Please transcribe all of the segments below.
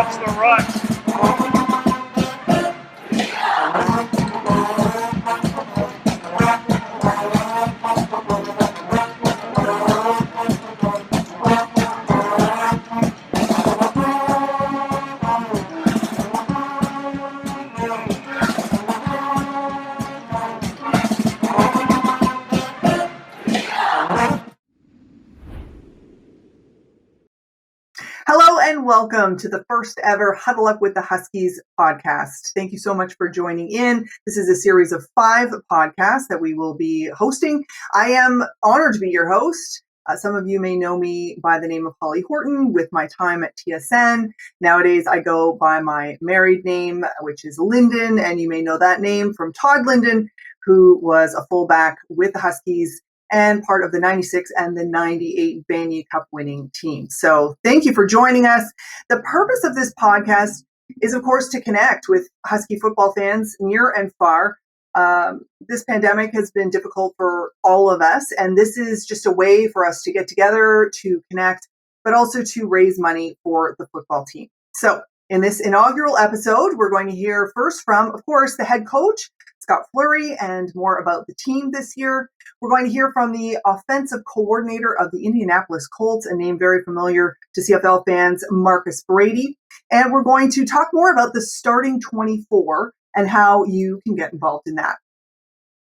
stops the run. Hello and welcome to the first ever Huddle Up with the Huskies podcast. Thank you so much for joining in. This is a series of 5 podcasts that we will be hosting. I am honored to be your host. Some of you may know me by the name of Holly Horton with my time at TSN. Nowadays, I go by my married name, which is Linden, and you may know that name from Todd Linden, who was a fullback with the Huskies and part of the 96 and the 98 Banyan Cup winning team. So thank you for joining us. The purpose of this podcast is, of course, to connect with Husky football fans near and far. This pandemic has been difficult for all of us, and this is just a way for us to get together, to connect, but also to raise money for the football team. So in this inaugural episode, we're going to hear first from, of course, the head coach, Scott Fleury, and more about the team this year. We're going to hear from the offensive coordinator of the Indianapolis Colts, a name very familiar to CFL fans, Marcus Brady. And we're going to talk more about the starting 24 and how you can get involved in that.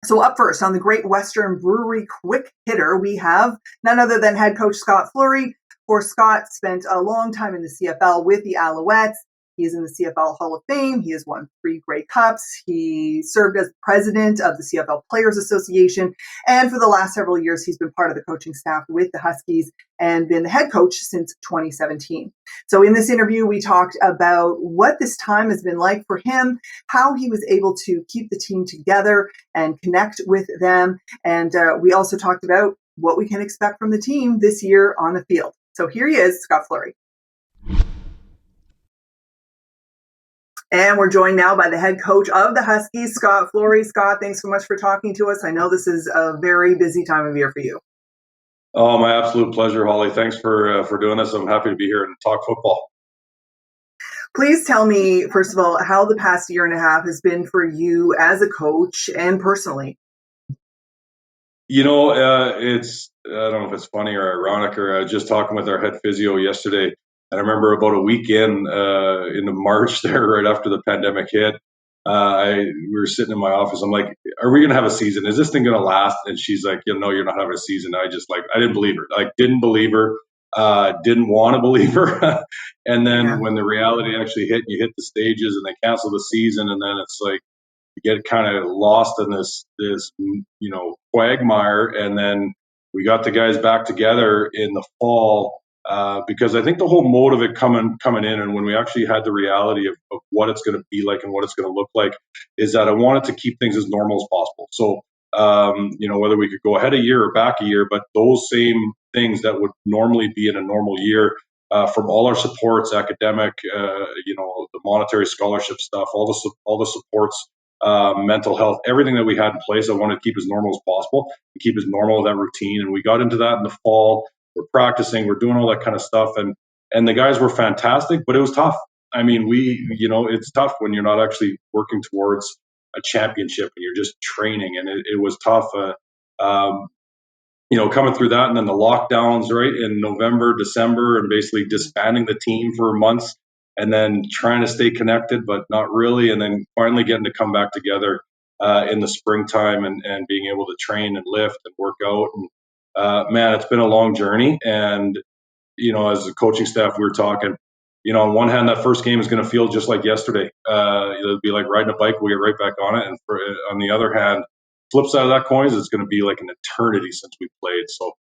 So up first, on the Great Western Brewery Quick Hitter, we have none other than head coach Scott Fleury. Of course, Scott spent a long time in the CFL with the Alouettes. He is in the CFL Hall of Fame. He has won 3 Grey Cups. He served as president of the CFL Players Association. And for the last several years, he's been part of the coaching staff with the Huskies and been the head coach since 2017. So in this interview, we talked about what this time has been like for him, how he was able to keep the team together and connect with them. And we also talked about what we can expect from the team this year on the field. So here he is, Scott Fleury. And we're joined now by the head coach of the Huskies, Scott Fleury. Scott, thanks so much for talking to us. I know this is a very busy time of year for you. Oh, my absolute pleasure, Holly. Thanks for doing this. I'm happy to be here and talk football. Please tell me, first of all, how the past year and a half has been for you as a coach and personally. You know, I don't know if it's funny or ironic, or I was just talking with our head physio yesterday. And I remember about a week into March there, right after the pandemic hit, we were sitting in my office. I'm like, are we going to have a season? Is this thing going to last? And she's like, no, you're not having a season. I didn't believe her. Didn't believe her. Didn't want to believe her. And then when the reality actually hit, you hit the stages and they cancel the season. And then it's like, you get kind of lost in this quagmire. And then we got the guys back together in the fall. Because I think the whole mode of it coming in, and when we actually had the reality of what it's going to be like and what it's going to look like, is that I wanted to keep things as normal as possible. So, whether we could go ahead a year or back a year, but those same things that would normally be in a normal year, from all our supports, academic, the monetary scholarship stuff, all the supports, mental health, everything that we had in place, I wanted to keep as normal as possible and keep as normal that routine. And we got into that in the fall. We're practicing, we're doing all that kind of stuff. And the guys were fantastic, but it was tough. I mean, it's tough when you're not actually working towards a championship and you're just training. And it was tough, coming through that. And then the lockdowns, right, in November, December, and basically disbanding the team for months and then trying to stay connected, but not really. And then finally getting to come back together in the springtime and being able to train and lift and work out. And man, it's been a long journey. And, as a coaching staff, we were talking, on one hand, that first game is going to feel just like yesterday. It'll be like riding a bike. We'll get right back on it. And on the other hand, flip side of that coin is it's going to be like an eternity since we played. So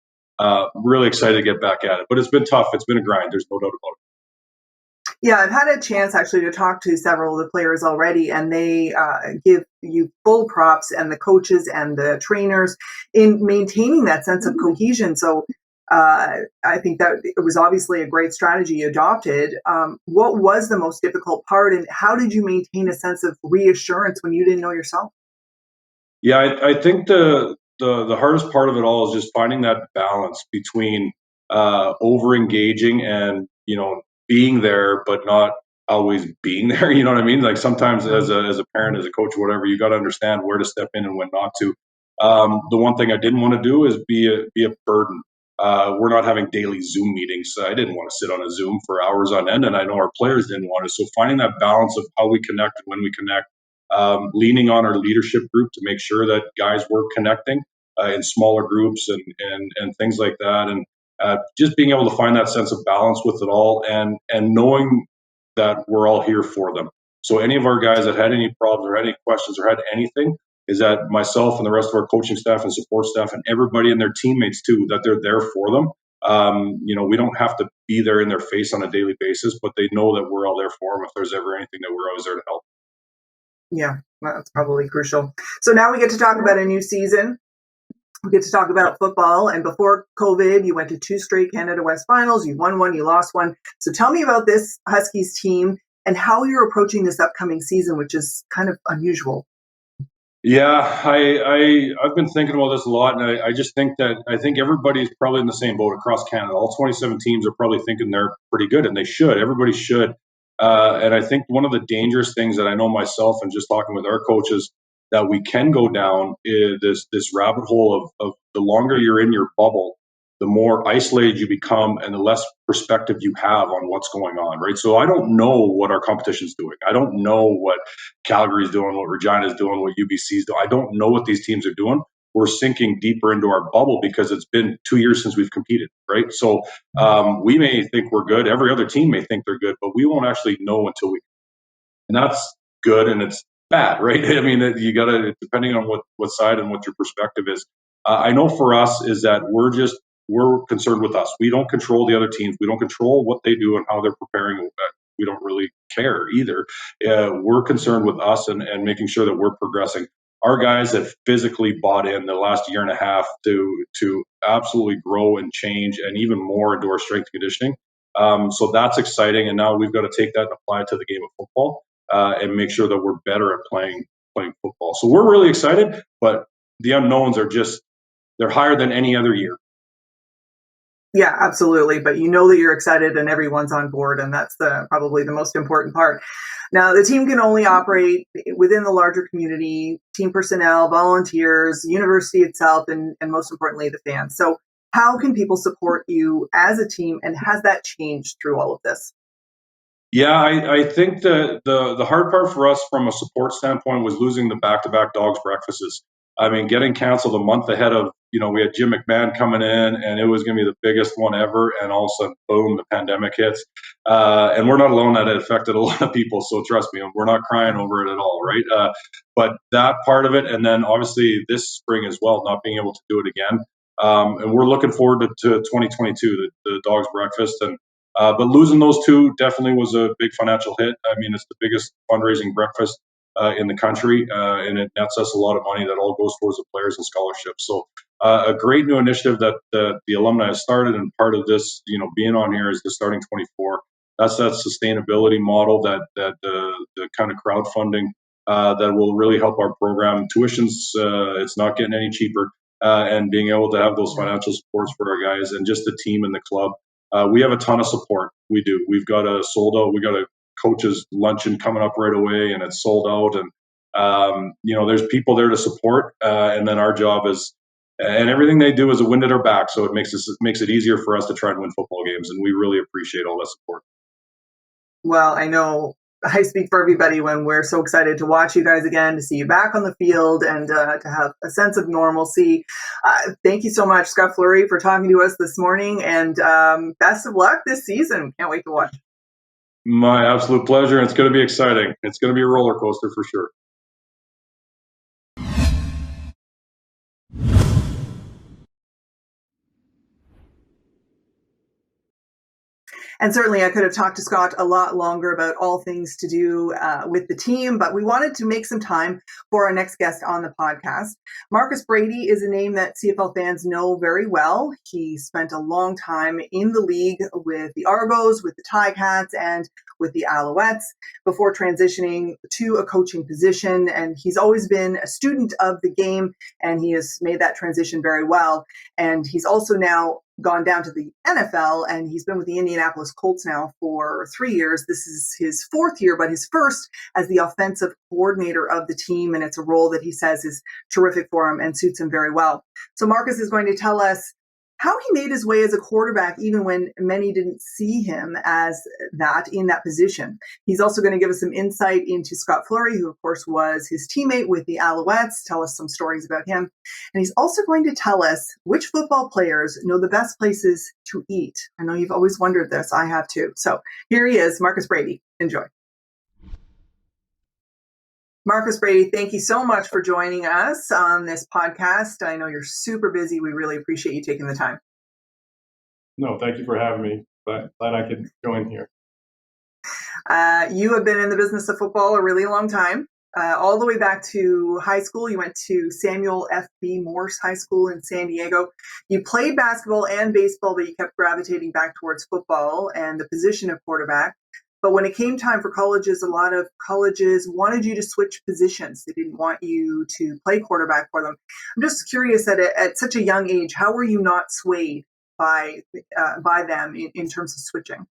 really excited to get back at it. But it's been tough. It's been a grind. There's no doubt about it. Yeah, I've had a chance actually to talk to several of the players already, and they give you full props, and the coaches and the trainers in maintaining that sense of cohesion. So I think that it was obviously a great strategy you adopted. What was the most difficult part, and how did you maintain a sense of reassurance when you didn't know yourself? Yeah, I think the hardest part of it all is just finding that balance between over engaging and being there, but not always being there. You know what I mean? Like sometimes as a parent, as a coach, whatever, you got to understand where to step in and when not to. The one thing I didn't want to do is be a burden. We're not having daily Zoom meetings. So I didn't want to sit on a Zoom for hours on end, and I know our players didn't want to. So finding that balance of how we connect and when we connect, leaning on our leadership group to make sure that guys were connecting in smaller groups and things like that, and just being able to find that sense of balance with it all, and knowing that we're all here for them. So any of our guys that had any problems or any questions or had anything, is that myself and the rest of our coaching staff and support staff and everybody and their teammates too, that they're there for them. We don't have to be there in their face on a daily basis, but they know that we're all there for them. If there's ever anything, that we're always there to help. Yeah, that's probably crucial. So now we get to talk about a new season. We get to talk about football. And before COVID, you went to 2 straight Canada West finals. You won one, you lost one. So tell me about this Huskies team and how you're approaching this upcoming season, which is kind of unusual. Yeah, I've been thinking about this a lot, and I just think that I think everybody's probably in the same boat across Canada. All 27 teams are probably thinking they're pretty good, and they should. Everybody should. And I think one of the dangerous things that I know myself and just talking with our coaches that we can go down is this rabbit hole of the longer you're in your bubble, the more isolated you become and the less perspective you have on what's going on, right? So I don't know what our competition's doing. I don't know what Calgary's doing, what Regina's doing, what UBC's doing. I don't know what these teams are doing. We're sinking deeper into our bubble because it's been 2 years since we've competed, right? So we may think we're good. Every other team may think they're good, but we won't actually know until we. And that's good and it's bad, right? I mean, you got to, depending on what side and what your perspective is. I know for us is that we're concerned with us. We don't control the other teams. We don't control what they do and how they're preparing. We don't really care either. We're concerned with us and making sure that we're progressing. Our guys have physically bought in the last year and a half to absolutely grow and change and even more into our strength and conditioning. So that's exciting. And now we've got to take that and apply it to the game of football and make sure that we're better at playing football. So we're really excited, but the unknowns are they're higher than any other year. Yeah, absolutely. But you know that you're excited and everyone's on board, and that's probably the most important part. Now, the team can only operate within the larger community, team personnel, volunteers, university itself, and most importantly, the fans. So how can people support you as a team, and has that changed through all of this? Yeah, I think the hard part for us from a support standpoint was losing the back-to-back dogs breakfasts. I mean, getting canceled a month ahead of, we had Jim McMahon coming in and it was going to be the biggest one ever. And all of a sudden, boom, the pandemic hits. And we're not alone that it affected a lot of people. So trust me, we're not crying over it at all, right? But that part of it, and then obviously this spring as well, not being able to do it again. And we're looking forward to 2022, the dogs breakfast. But losing those two definitely was a big financial hit. I mean, it's the biggest fundraising breakfast in the country, and it nets us a lot of money that all goes towards the players and scholarships. So a great new initiative that the alumni has started, and part of this, being on here is the Starting 24. That's that sustainability model, that the kind of crowdfunding that will really help our program. Tuition's it's not getting any cheaper, and being able to have those financial supports for our guys and just the team and the club. We have a ton of support. We do. We've got a sold out. We got a coaches luncheon coming up right away, and it's sold out. And there's people there to support. And then our job is, and everything they do is a wind at our back. So it makes it easier for us to try and win football games. And we really appreciate all that support. Well, I know I speak for everybody when we're so excited to watch you guys again, to see you back on the field, and to have a sense of normalcy. Thank you so much, Scott Fleury, for talking to us this morning, and best of luck this season. Can't wait to watch. My absolute pleasure. It's going to be exciting. It's going to be a roller coaster for sure. And certainly I could have talked to Scott a lot longer about all things to do with the team, but we wanted to make some time for our next guest on the podcast. Marcus Brady is a name that CFL fans know very well. He spent a long time in the league with the Argos, with the Ticats, and with the Alouettes before transitioning to a coaching position. And he's always been a student of the game, and he has made that transition very well. And he's also now gone down to the NFL, and he's been with the Indianapolis Colts now for 3 years. This is his fourth year, but his first as the offensive coordinator of the team, and it's a role that he says is terrific for him and suits him very well. So Marcus is going to tell us how he made his way as a quarterback, even when many didn't see him as that in that position. He's also going to give us some insight into Scott Fleury, who, of course, was his teammate with the Alouettes, tell us some stories about him. And he's also going to tell us which football players know the best places to eat. I know you've always wondered this. I have too. So here he is, Marcus Brady. Enjoy. Marcus Brady, thank you so much for joining us on this podcast. I know you're super busy. We really appreciate you taking the time. No, thank you for having me. Glad I could join here. You have been in the business of football a really long time, all the way back to high school. You went to Samuel F.B. Morse High School in San Diego. You played basketball and baseball, but you kept gravitating back towards football and the position of quarterback. But when it came time for colleges, a lot of colleges wanted you to switch positions. They didn't want you to play quarterback for them. I'm just curious, at such a young age, how were you not swayed by them in terms of switching?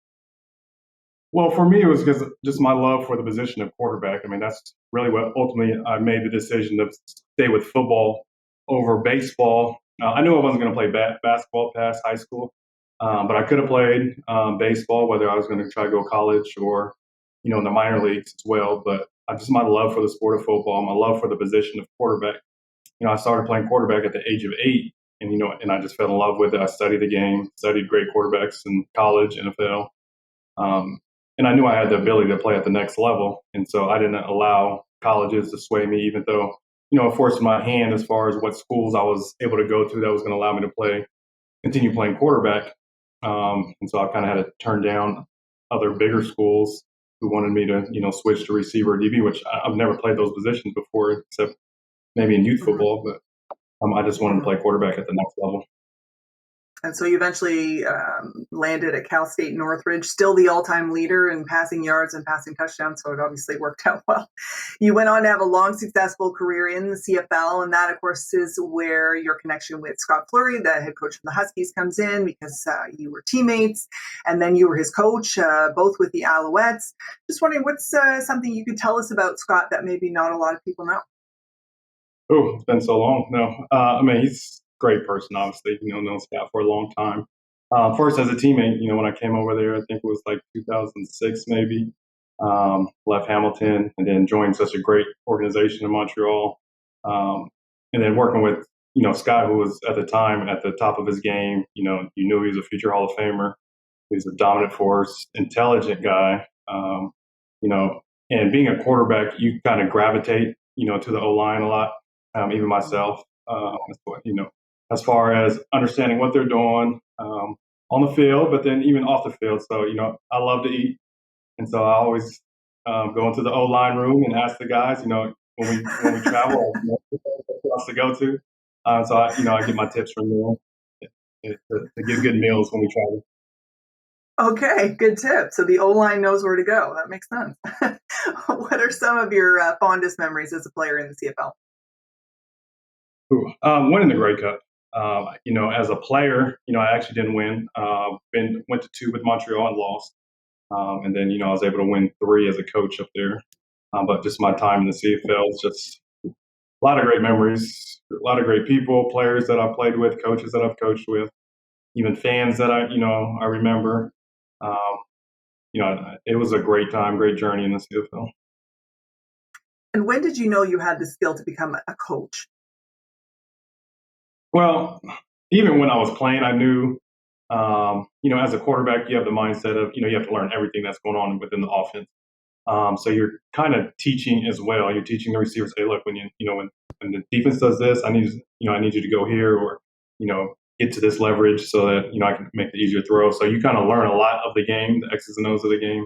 Well, for me, it was just my love for the position of quarterback. I mean, that's really what ultimately I made the decision to stay with football over baseball. I knew I wasn't going to play basketball past high school. But I could have played baseball, whether I was going to try to go college or, in the minor leagues as well. But just my love for the sport of football, my love for the position of quarterback. I started playing quarterback at the age of 8, and I just fell in love with it. I studied the game, studied great quarterbacks in college, NFL. And I knew I had the ability to play at the next level. And so I didn't allow colleges to sway me, even though, it forced my hand as far as what schools I was able to go to that was going to allow me to continue playing quarterback. And so I kind of had to turn down other bigger schools who wanted me to, switch to receiver or DB, which I've never played those positions before, except maybe in youth football. But I just wanted to play quarterback at the next level. And so you eventually landed at Cal State Northridge, still the all-time leader in passing yards and passing touchdowns, so it obviously worked out well. You went on to have a long, successful career in the CFL, and that, of course, is where your connection with Scott Fleury, the head coach of the Huskies, comes in, because you were teammates, and then you were his coach, both with the Alouettes. Just wondering, what's something you could tell us about Scott that maybe not a lot of people know? Oh, it's been so long. No, I mean, he's great person, obviously, known Scott for a long time. First as a teammate, when I came over there, I think it was like 2006 maybe, left Hamilton and then joined such a great organization in Montreal. And then working with, Scott, who was at the time at the top of his game, you knew he was a future Hall of Famer. He was a dominant force, intelligent guy, and being a quarterback, you kind of gravitate, to the O-line a lot, even myself, as far as understanding what they're doing on the field, but then even off the field. So, I love to eat. And so I always go into the O-line room and ask the guys, when we travel, what else to go to. So I get my tips from them to get good meals when we travel. Okay, good tip. So the O-line knows where to go. That makes sense. What are some of your fondest memories as a player in the CFL? Winning the Grey Cup. As a player, I actually didn't win. Went to 2 with Montreal and lost. And then, I was able to win 3 as a coach up there. But just my time in the CFL is just a lot of great memories, a lot of great people, players that I played with, coaches that I've coached with, even fans that I remember. It was a great time, great journey in the CFL. And when did you know you had the skill to become a coach? Well, even when I was playing, I knew, as a quarterback, you have the mindset of, you have to learn everything that's going on within the offense. So you're kind of teaching as well. You're teaching the receivers, hey, look, when when the defense does this, I need you to go here, or, get to this leverage so that, I can make the easier throw. So you kind of learn a lot of the game, the X's and O's of the game.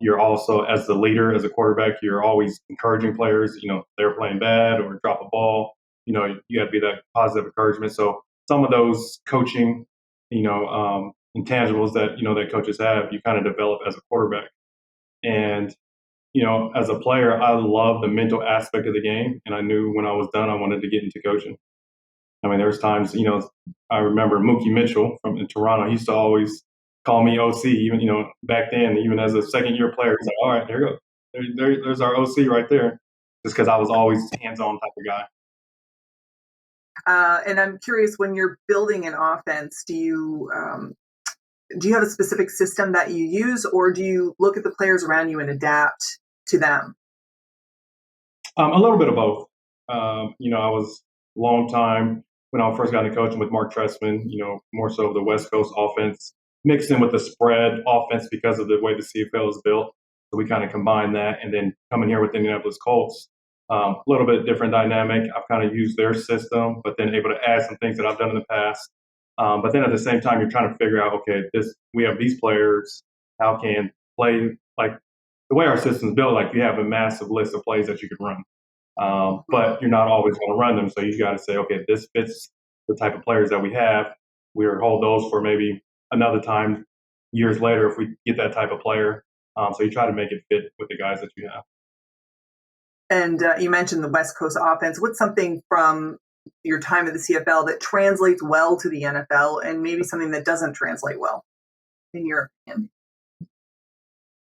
You're also, as the leader, as a quarterback, you're always encouraging players, they're playing bad or drop a ball. You got to be that positive encouragement. So some of those coaching, intangibles that, that coaches have, you kind of develop as a quarterback. And, as a player, I love the mental aspect of the game. And I knew when I was done, I wanted to get into coaching. I mean, there was times, I remember Mookie Mitchell in Toronto. He used to always call me OC, even, back then, even as a second-year player. He's like, all right, there you go. There's our OC right there. Just because I was always hands-on type of guy. And I'm curious, when you're building an offense, do you have a specific system that you use, or do you look at the players around you and adapt to them? A little bit of both. I was a long time when I first got into coaching with Mark Trestman, more so of the West Coast offense, mixed in with the spread offense because of the way the CFL is built. So we kind of combined that. And then coming here with the Indianapolis Colts, a little bit different dynamic. I've kind of used their system, but then able to add some things that I've done in the past. But then at the same time, you're trying to figure out, okay, we have these players, how can play, like the way our system's built, like you have a massive list of plays that you could run. But you're not always going to run them. So you got to say, okay, this fits the type of players that we have. We'll hold those for maybe another time years later if we get that type of player. So you try to make it fit with the guys that you have. And you mentioned the West Coast offense. What's something from your time at the CFL that translates well to the NFL, and maybe something that doesn't translate well, in your opinion?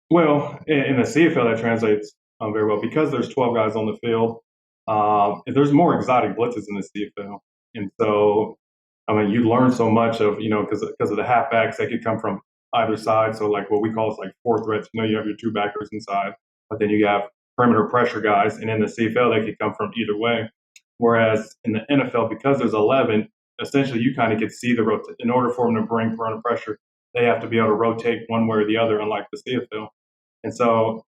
Well, in the CFL, that translates very well because there's 12 guys on the field. There's more exotic blitzes in the CFL. And so, I mean, you learn so much of, because of the halfbacks that could come from either side. So, like what we call is like four threats. You have your two backers inside, but then you have perimeter pressure guys. And in the CFL, they could come from either way. Whereas in the NFL, because there's 11, essentially you kind of get to see the rotate. In order for them to bring perimeter pressure, they have to be able to rotate one way or the other, unlike the CFL. And so,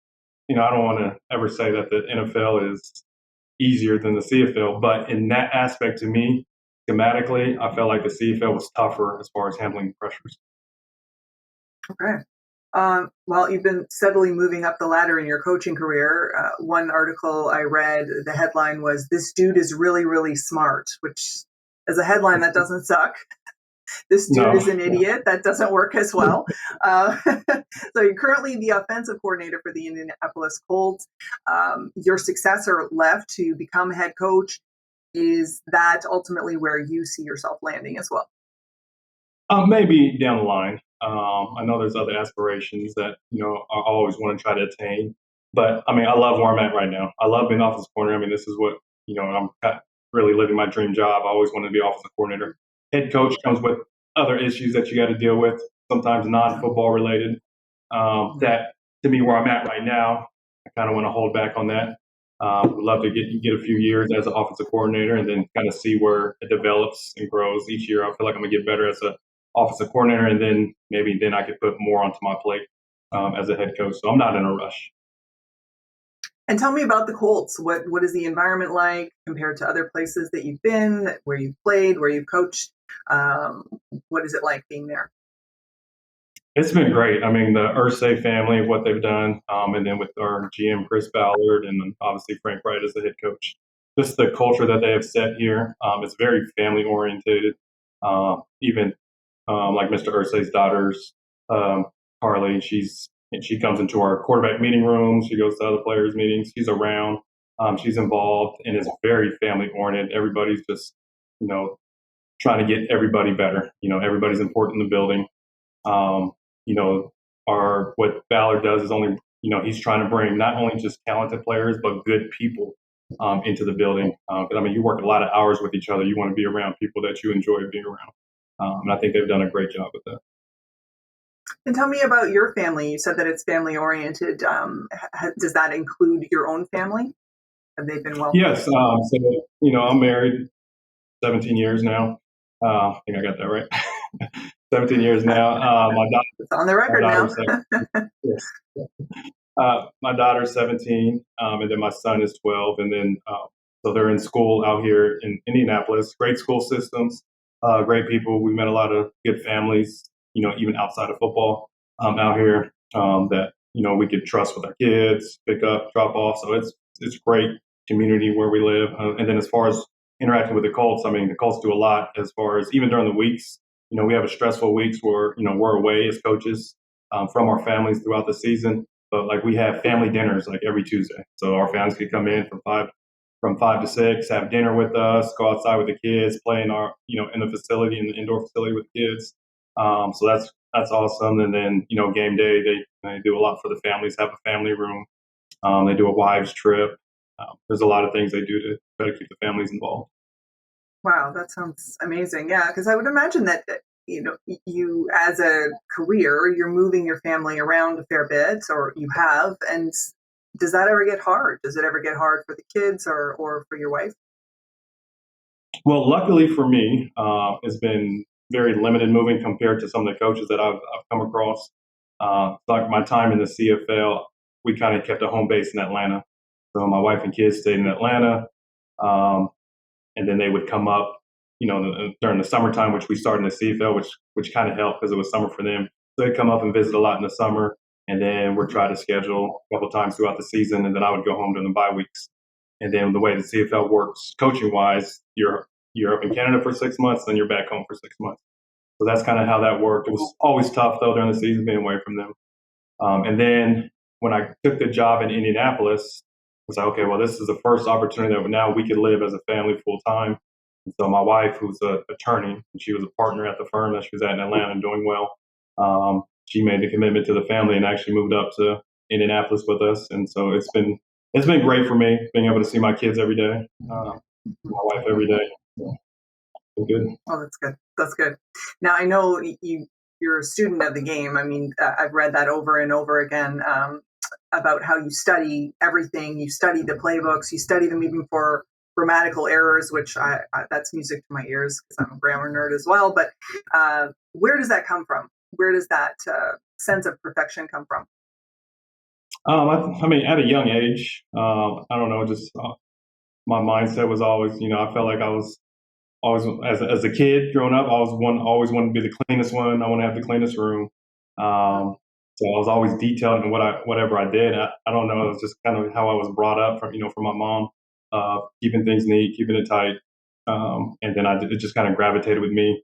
I don't want to ever say that the NFL is easier than the CFL, but in that aspect, to me, schematically, I felt like the CFL was tougher as far as handling pressures. Okay. Well, you've been steadily moving up the ladder in your coaching career. One article I read, the headline was, "This dude is really, really smart," which as a headline, that doesn't suck. This dude is an idiot. That doesn't work as well. So you're currently the offensive coordinator for the Indianapolis Colts. Your successor left to become head coach. Is that ultimately where you see yourself landing as well? Maybe down the line. I know there's other aspirations that, I always want to try to attain. But, I mean, I love where I'm at right now. I love being offensive coordinator. I mean, this is what, I'm really living my dream job. I always wanted to be offensive coordinator. Head coach comes with other issues that you got to deal with, sometimes non-football related. That, to me, where I'm at right now, I kind of want to hold back on that. Would love to get a few years as an offensive coordinator and then kind of see where it develops and grows each year. I feel like I'm going to get better as an offensive coordinator, and then I could put more onto my plate as a head coach. So I'm not in a rush. And tell me about the Colts. What is the environment like compared to other places that you've been, where you've played, where you've coached? What is it like being there? It's been great. I mean, the Irsay family, what they've done, and then with our GM, Chris Ballard, and then obviously Frank Wright as the head coach. Just the culture that they have set here is very family-oriented. Even like Mr. Irsay's daughters, Carly, she comes into our quarterback meeting rooms. She goes to other players' meetings. She's around. She's involved, and it's very family-oriented. Everybody's just, trying to get everybody better. Everybody's important in the building. What Ballard does is only, he's trying to bring not only just talented players, but good people into the building. You work a lot of hours with each other. You want to be around people that you enjoy being around. And I think they've done a great job with that. And tell me about your family. You said that it's family oriented. Does that include your own family? Have they been well? Yes. I'm married 17 years now. I think I got that right. 17 years now. My daughter, it's on the record now. Yes. My daughter's 17, and then my son is 12, and then so they're in school out here in Indianapolis. Great school systems, great people. We met a lot of good families, even outside of football out here that we could trust with our kids, pick up, drop off. So it's great community where we live. And then as far as interacting with the Colts, the Colts do a lot as far as even during the weeks. We have a stressful weeks where, we're away as coaches from our families throughout the season. But like we have family dinners like every Tuesday. So our families could come in from 5 from 5 to 6, have dinner with us, go outside with the kids, play in our, in the facility, in the indoor facility with kids. So that's awesome. And then, game day, they do a lot for the families, have a family room. They do a wives trip. There's a lot of things they do to try to keep the families involved. Wow, that sounds amazing. Yeah, because I would imagine that you as a career, you're moving your family around a fair bit, or you have. And does that ever get hard? Does it ever get hard for the kids or for your wife? Well, luckily for me, it's been very limited moving compared to some of the coaches that I've come across. Like my time in the CFL, we kind of kept a home base in Atlanta. So my wife and kids stayed in Atlanta, and then they would come up, during the summertime, which we started in the CFL, which kind of helped because it was summer for them. So they'd come up and visit a lot in the summer, and then we'd try to schedule a couple times throughout the season, and then I would go home during the bye weeks. And then the way the CFL works, coaching wise, you're up in Canada for 6 months, then you're back home for 6 months. So that's kind of how that worked. It was always tough though during the season being away from them. And then when I took the job in Indianapolis, I was like, okay, well, this is the first opportunity that now we could live as a family full time. And so my wife, who's an attorney, and she was a partner at the firm that she was at in Atlanta and doing well, she made the commitment to the family and actually moved up to Indianapolis with us. And so it's been great for me being able to see my kids every day, my wife every day. So, good. Oh, that's good. That's good. Now I know you're a student of the game. I mean, I've read that over and over again about how you study everything. You study the playbooks. You study them even for grammatical errors, which that's music to my ears because I'm a grammar nerd as well. But where does that come from? Where does that sense of perfection come from? I mean, at a young age, I don't know, just my mindset was always, I felt like I was always, as a kid growing up, I always wanted to be the cleanest one. I want to have the cleanest room. So I was always detailed in whatever I did. I don't know, it was just kind of how I was brought up from my mom, keeping things neat, keeping it tight. And then it just kind of gravitated with me,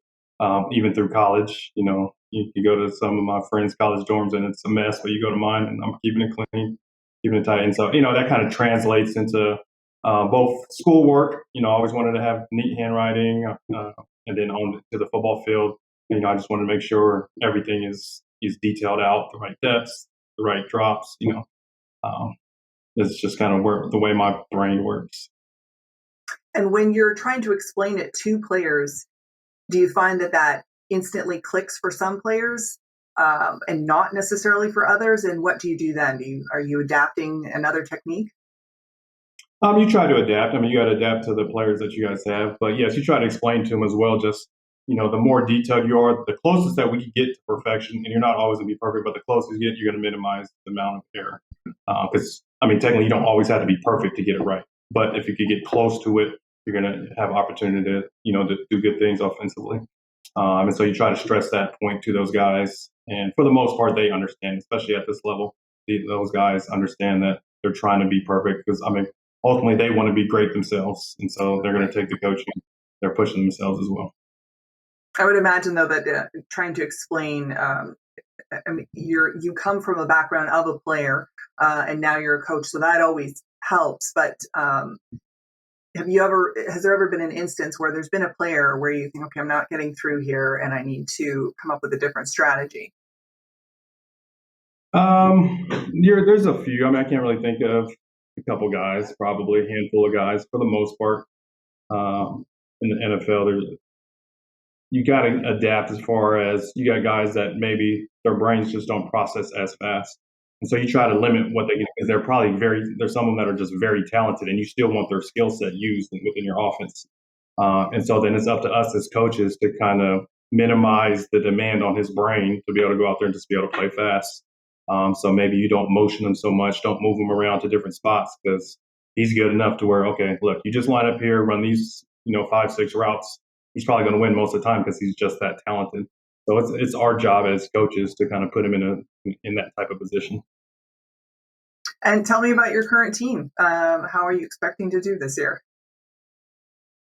even through college. You go to some of my friends' college dorms and it's a mess, but you go to mine and I'm keeping it clean, keeping it tight. And so, that kind of translates into both schoolwork. I always wanted to have neat handwriting, and then on to the football field. I just wanted to make sure everything is detailed out, the right depths, the right drops. It's just kind of the way my brain works. And when you're trying to explain it to players, do you find that instantly clicks for some players and not necessarily for others? And what do you do then? Are you adapting another technique? You try to adapt. I mean, you got to adapt to the players that you guys have. But yes, you try to explain to them as well. Just, the more detailed you are, the closest that we can get to perfection, and you're not always going to be perfect, but the closest you get, you're going to minimize the amount of error. Because, technically, you don't always have to be perfect to get it right. But if you could get close to it, you're going to have opportunity to, to do good things offensively. And so you try to stress that point to those guys. And for the most part, they understand, especially at this level. Those guys understand that they're trying to be perfect because, ultimately they want to be great themselves. And so they're going to take the coaching. They're pushing themselves as well. I would imagine, though, that trying to explain, you come from a background of a player and now you're a coach. So that always helps. But has there ever been an instance where there's been a player where you think, okay, I'm not getting through here and I need to come up with a different strategy? There's a few. I can't really think of a couple guys, probably a handful of guys for the most part. In the NFL, you got to adapt as far as you got guys that maybe their brains just don't process as fast. And so you try to limit what they get because there's some of them that are just very talented and you still want their skill set used within your offense. And so then it's up to us as coaches to kind of minimize the demand on his brain to be able to go out there and just be able to play fast. So maybe you don't motion him so much, don't move him around to different spots because he's good enough to where, okay, look, you just line up here, run these, 5-6 routes. He's probably going to win most of the time because he's just that talented. So it's our job as coaches to kind of put him in that type of position. And tell me about your current team. How are you expecting to do this year?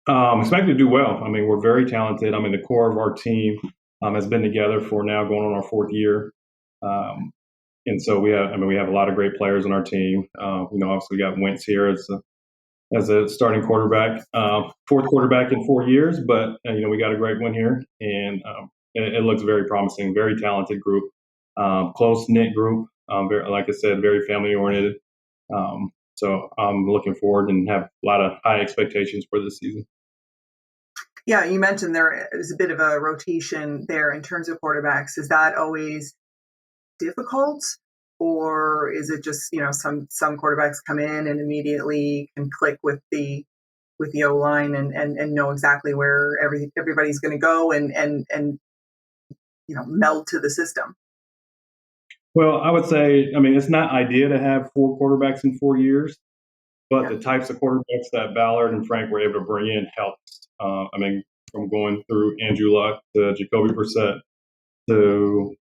Expecting to do well. We're very talented. The core of our team has been together for now going on our 4th year. And so we have a lot of great players on our team. Obviously we got Wentz here as as a starting quarterback. Fourth quarterback in 4 years, but we got a great one here, and it looks very promising. Very talented group, close knit group. Very, like I said, very family oriented. So I'm looking forward and have a lot of high expectations for this season. Yeah, you mentioned there is a bit of a rotation there in terms of quarterbacks. Is that always difficult, or is it just some quarterbacks come in and immediately can click with the O line and know exactly where everybody's going to go and meld to the system? Well, I would say, it's not ideal to have 4 quarterbacks in 4 years, but the types of quarterbacks that Ballard and Frank were able to bring in helped. From going through Andrew Luck to Jacoby Brissett to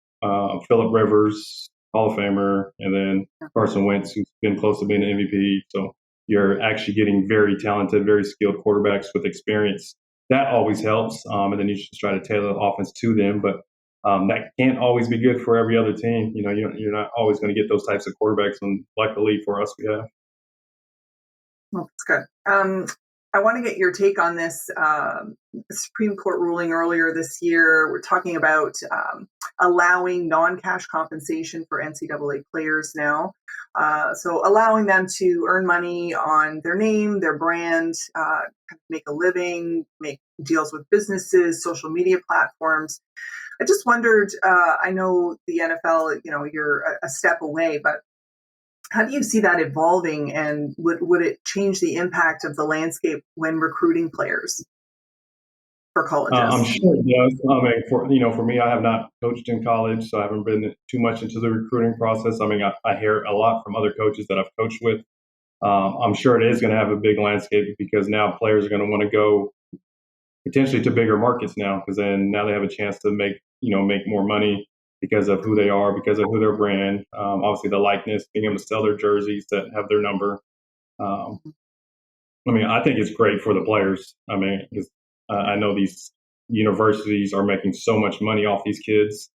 Phillip Rivers, Hall of Famer, and then Carson Wentz, who's been close to being an MVP. So you're actually getting very talented, very skilled quarterbacks with experience. That always helps, and then you just try to tailor the offense to them. But that can't always be good for every other team. You're not always going to get those types of quarterbacks, and luckily for us, we have. Well, that's good. I want to get your take on this Supreme Court ruling earlier this year. We're talking about allowing non-cash compensation for NCAA players now. So allowing them to earn money on their name, their brand, make a living, make deals with businesses, social media platforms. I just wondered, I know the NFL, you're a step away, but how do you see that evolving, and would it change the impact of the landscape when recruiting players for colleges? I'm sure it does. For me, I have not coached in college, so I haven't been too much into the recruiting process. I hear a lot from other coaches that I've coached with. I'm sure it is going to have a big landscape because now players are going to want to go potentially to bigger markets now, because then now they have a chance to make more money because of who they are, because of who their brand, obviously the likeness, being able to sell their jerseys that have their number. I think it's great for the players. I know these universities are making so much money off these kids,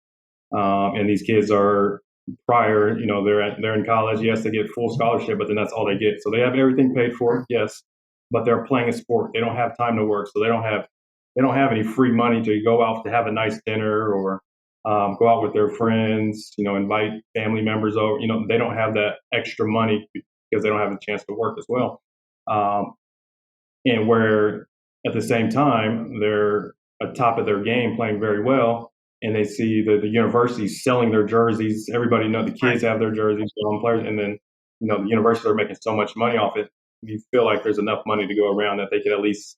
and these kids are they're in college. Yes, they get full scholarship, but then that's all they get. So they have everything paid for, yes, but they're playing a sport. They don't have time to work, so they don't have any free money to go out to have a nice dinner or go out with their friends, invite family members over. They don't have that extra money because they don't have a chance to work as well. And where at the same time, they're at top of their game, playing very well, and they see the universities selling their jerseys. Everybody the kids have their jerseys, players, and then, the universities are making so much money off it. You feel like there's enough money to go around that they could at least,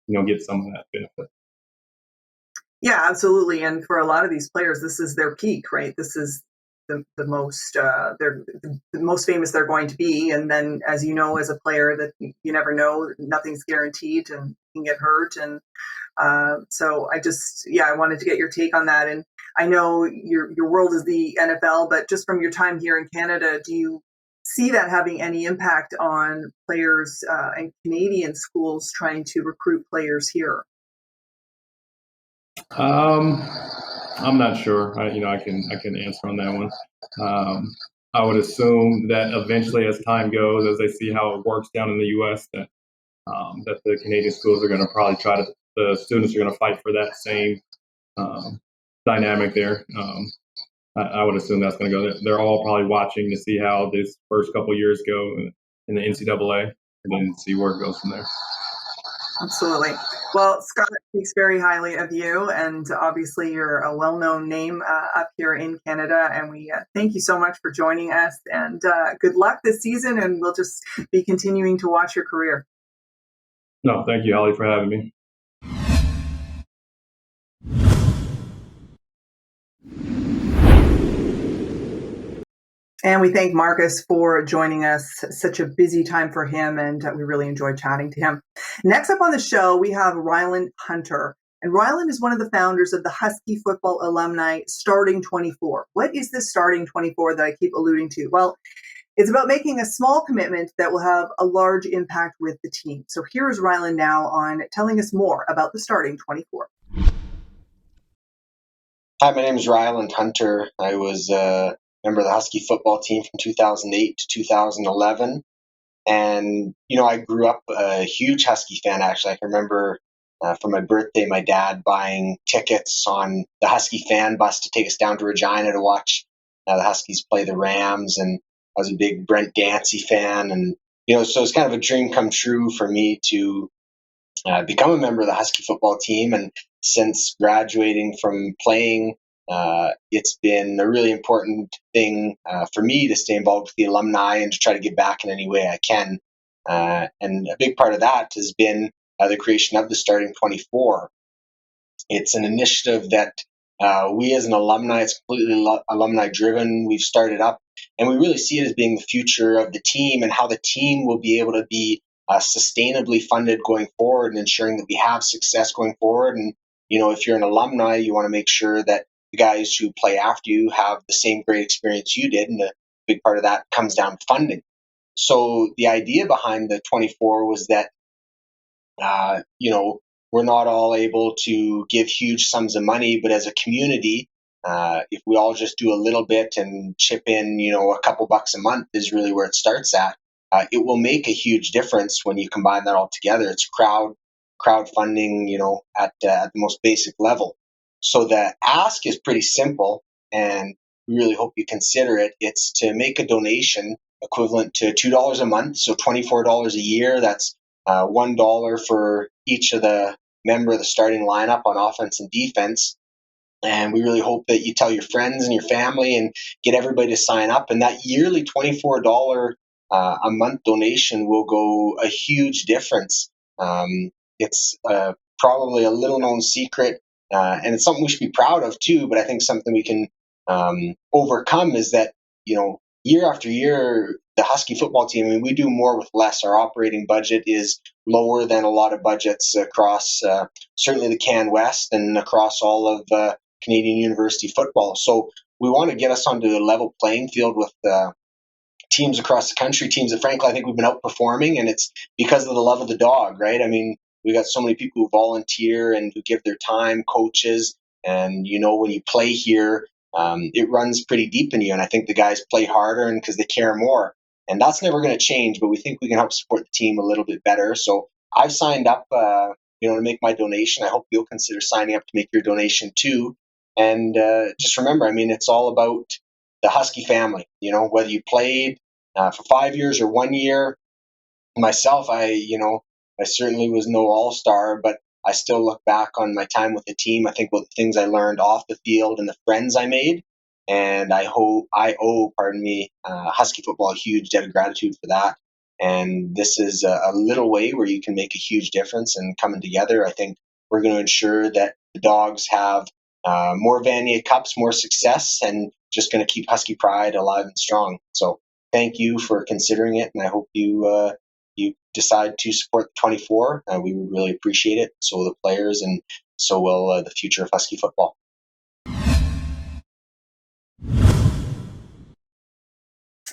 get some of that benefit. Yeah, absolutely. And for a lot of these players, this is their peak, right? This is the most they're the most famous they're going to be. And then, as you know, as a player, that you never know, nothing's guaranteed, and you can get hurt. And so I wanted to get your take on that. And I know your world is the NFL, but just from your time here in Canada, do you see that having any impact on players and Canadian schools trying to recruit players here? I'm not sure. I can answer on that one. I would assume that eventually, as time goes, as they see how it works down in the U.S., that the Canadian schools are going to probably the students are going to fight for that same dynamic there. I would assume that's going to go. They're all probably watching to see how this first couple of years go in the NCAA, and then see where it goes from there. Absolutely. Well, Scott speaks very highly of you, and obviously you're a well-known name up here in Canada, and we thank you so much for joining us, and good luck this season, and we'll just be continuing to watch your career. No, thank you, Holly, for having me. And we thank Marcus for joining us. Such a busy time for him, and we really enjoyed chatting to him. Next up on the show, we have Rylan Hunter. And Rylan is one of the founders of the Husky football alumni Starting 24. What is this Starting 24 that I keep alluding to? Well, it's about making a small commitment that will have a large impact with the team. So here is Rylan now on telling us more about the Starting 24. Hi, my name is Rylan Hunter. I was member of the Husky football team from 2008 to 2011. And, I grew up a huge Husky fan, actually. I can remember for my birthday, my dad buying tickets on the Husky fan bus to take us down to Regina to watch the Huskies play the Rams. And I was a big Brent Dancy fan. And, so it's kind of a dream come true for me to become a member of the Husky football team. And since graduating from playing, it's been a really important thing for me to stay involved with the alumni and to try to give back in any way I can. And a big part of that has been the creation of the Starting 24. It's an initiative that we as an alumni, it's completely alumni driven. We've started up, and we really see it as being the future of the team and how the team will be able to be sustainably funded going forward and ensuring that we have success going forward. And, if you're an alumni, you want to make sure that the guys who play after you have the same great experience you did. And a big part of that comes down to funding. So the idea behind the 24 was that, we're not all able to give huge sums of money, but as a community, if we all just do a little bit and chip in, a couple bucks a month is really where it starts at. It will make a huge difference when you combine that all together. It's crowdfunding, at the most basic level. So the ask is pretty simple, and we really hope you consider it. It's to make a donation equivalent to $2 a month, so $24 a year. That's $1 for each of the member of the starting lineup on offense and defense. And we really hope that you tell your friends and your family and get everybody to sign up. And that yearly $24 a month donation will go a huge difference. It's probably a little known secret, and it's something we should be proud of too. But I think something we can overcome is that, year after year, the Husky football team, we do more with less. Our operating budget is lower than a lot of budgets across certainly the Can West and across all of Canadian university football. So we want to get us onto a level playing field with teams across the country, teams that frankly I think we've been outperforming, and it's because of the love of the dog, right? I mean, we got so many people who volunteer and who give their time, coaches, and when you play here, it runs pretty deep in you, and I think the guys play harder and because they care more, and that's never going to change. But we think we can help support the team a little bit better. So I've signed up, to make my donation. I hope you'll consider signing up to make your donation too. And just remember, it's all about the Husky family. Whether you played for 5 years or 1 year. Myself, I certainly was no all-star, but I still look back on my time with the team. I think about the things I learned off the field and the friends I made. And I owe Husky football a huge debt of gratitude for that. And this is a little way where you can make a huge difference. And coming together, I think we're going to ensure that the Dogs have more Vanier Cups, more success, and just going to keep Husky pride alive and strong. So thank you for considering it, and I hope you decide to support the 24. We would really appreciate it. So will the players, and so will the future of Husky football.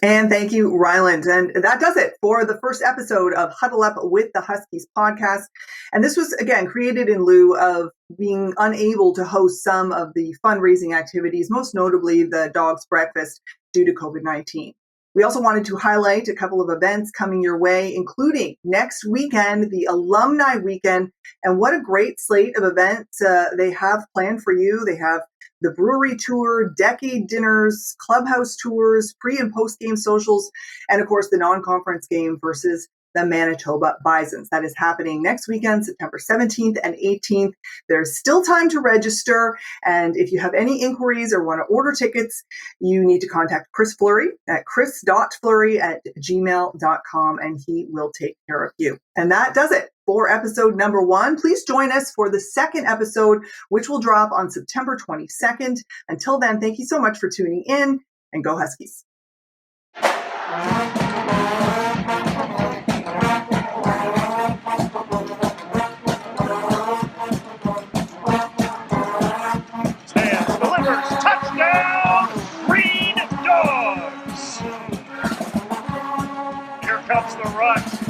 And thank you, Ryland. And that does it for the first episode of Huddle Up with the Huskies podcast. And this was, again, created in lieu of being unable to host some of the fundraising activities, most notably the Dogs Breakfast, due to COVID-19. We also wanted to highlight a couple of events coming your way, including next weekend, the Alumni Weekend. And what a great slate of events they have planned for you. They have the brewery tour, decade dinners, clubhouse tours, pre and post game socials, and of course the non-conference game versus the Manitoba Bisons. That is happening next weekend, September 17th and 18th. There's still time to register. And if you have any inquiries or want to order tickets, you need to contact Chris Fleury at chris.fleury@gmail.com, and he will take care of you. And that does it for episode number 1. Please join us for the second episode, which will drop on September 22nd. Until then, thank you so much for tuning in, and go Huskies. Touchdown, Green Dogs! Here comes the rush.